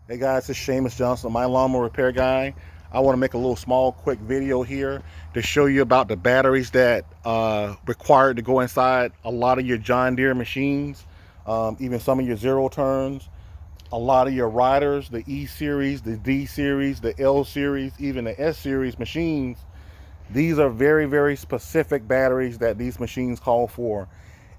Hey guys, it's Seamus Johnson, my lawnmower repair guy. I want to make a little small quick video here to show you about the batteries that required to go inside a lot of your John Deere machines, even some of your zero turns, a lot of your riders, the E series, the D series, the L series, even the S series machines. These are very, very specific batteries that these machines call for.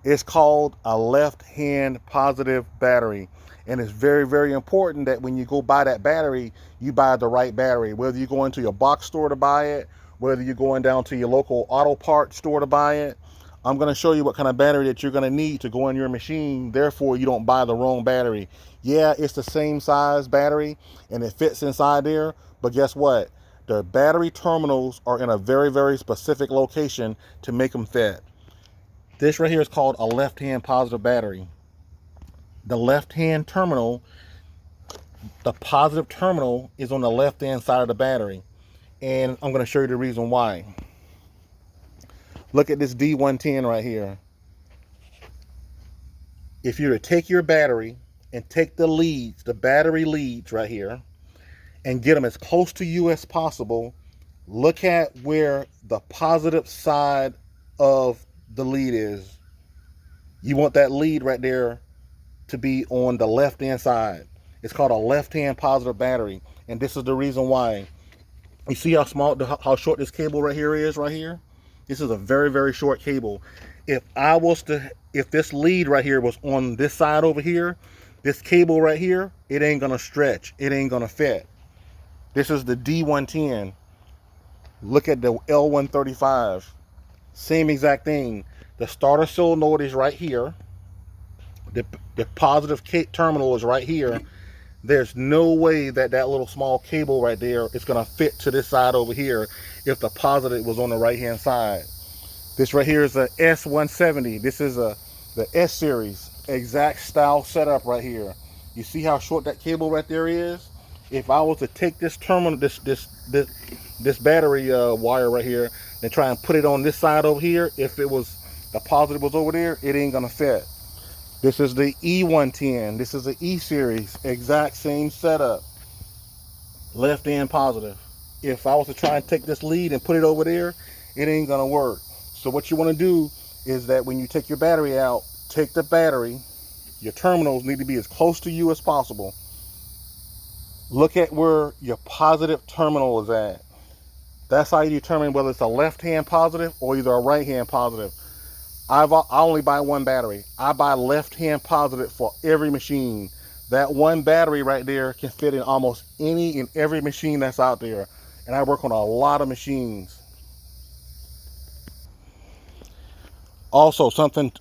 It's called a left-hand positive battery. And it's very, very important that when you go buy that battery, you buy the right battery. Whether you go into your box store to buy it, whether you're going down to your local auto parts store to buy it, I'm going to show you what kind of battery that you're going to need to go in your machine. Therefore, you don't buy the wrong battery. Yeah, it's the same size battery and it fits inside there. But guess what? The battery terminals are in a very, very specific location to make them fit. This right here is called a left-hand positive battery. The left-hand terminal, the positive terminal is on the left-hand side of the battery. And I'm going to show you the reason why. Look at this D110 right here. If you were to take your battery and take the leads, the battery leads right here, and get them as close to you as possible, look at where the positive side of the lead is. You want that lead right there to be on the left hand side. It's called a left hand positive battery, and this is the reason why. You see how small, how short this cable right here is right here? This is a very, very short cable. If this lead right here was on this side over here, this cable right here, it ain't gonna stretch, it ain't gonna fit. This is the D110. Look at the L135. Same exact thing. The starter solenoid is right here. The positive terminal is right here. There's no way that little small cable right there is going to fit to this side over here if the positive was on the right hand side. This right here is a S170. This is the S series exact style setup right here. You see how short that cable right there is? If I was to take this terminal, this battery wire right here and try and put it on this side over here, if it was the positive was over there, it ain't gonna fit. This is the E110. This is the E series, exact same setup, left and positive. If I was to try and take this lead and put it over there, it ain't gonna work. So what you want to do is that when you take your battery out, take the battery, your terminals need to be as close to you as possible. Look at where your positive terminal is at. That's how you determine whether it's a left-hand positive or either a right-hand positive. I only buy one battery. I buy left-hand positive for every machine. That one battery right there can fit in almost any and every machine that's out there. And I work on a lot of machines. Also, something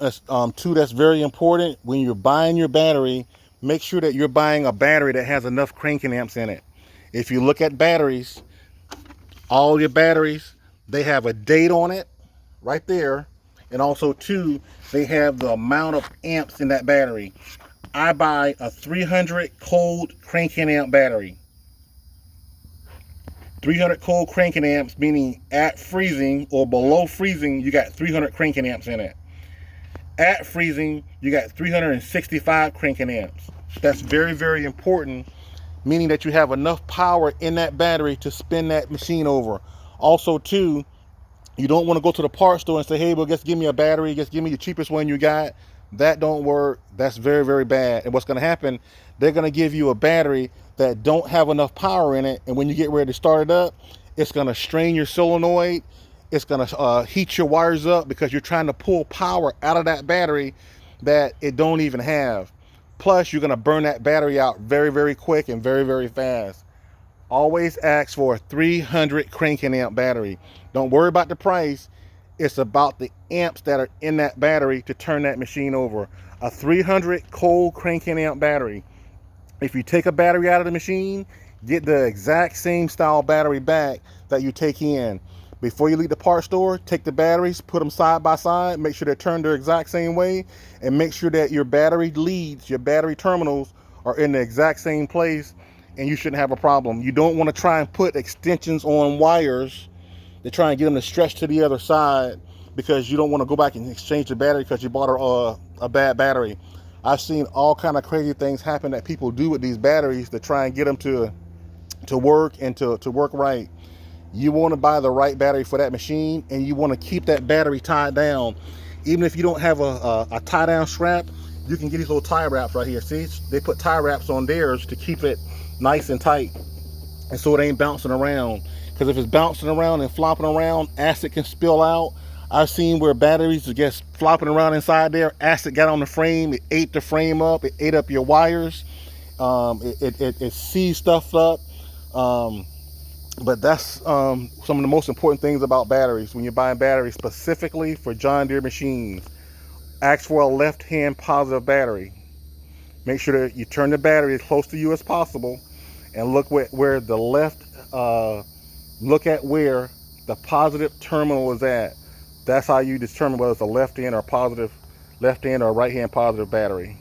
too that's very important, when you're buying your battery, make sure that you're buying a battery that has enough cranking amps in it. If you look at batteries, all your batteries, they have a date on it right there. And also too, they have the amount of amps in that battery. I buy a 300 cold cranking amp battery. 300 cold cranking amps, meaning at freezing or below freezing, you got 300 cranking amps in it. At freezing, you got 365 cranking amps. That's very, very important, meaning that you have enough power in that battery to spin that machine over. Also too, you don't want to go to the parts store and say, hey, well, just give me a battery, just give me the cheapest one you got. That don't work. That's very, very bad. And what's going to happen, they're going to give you a battery that don't have enough power in it. And when you get ready to start it up, it's going to strain your solenoid. It's going to heat your wires up because you're trying to pull power out of that battery that it don't even have. Plus, you're going to burn that battery out very, very quick and very, very fast. Always ask for a 300 cranking amp battery. Don't worry about the price. It's about the amps that are in that battery to turn that machine over. A 300 cold cranking amp battery. If you take a battery out of the machine, get the exact same style battery back that you take in. Before you leave the parts store, take the batteries, put them side by side, make sure they're turned the exact same way, and make sure that your battery leads, your battery terminals are in the exact same place, and you shouldn't have a problem. You don't want to try and put extensions on wires to try and get them to stretch to the other side because you don't want to go back and exchange the battery because you bought a bad battery. I've seen all kind of crazy things happen that people do with these batteries to try and get them to work and to work right. You want to buy the right battery for that machine, and you want to keep that battery tied down. Even if you don't have a tie down strap, you can get these little tie wraps right here. See, they put tie wraps on theirs to keep it nice and tight, and so it ain't bouncing around. Because if it's bouncing around and flopping around, acid can spill out. I've seen where batteries just flopping around inside there, acid got on the frame, it ate the frame up, it ate up your wires, it seized stuff up. But that's some of the most important things about batteries when you're buying batteries specifically for John Deere machines. Ask for a left-hand positive battery. Make sure that you turn the battery as close to you as possible, and look where the left, look at where the positive terminal is at. That's how you determine whether it's a left-hand or positive, left-hand or right-hand positive battery.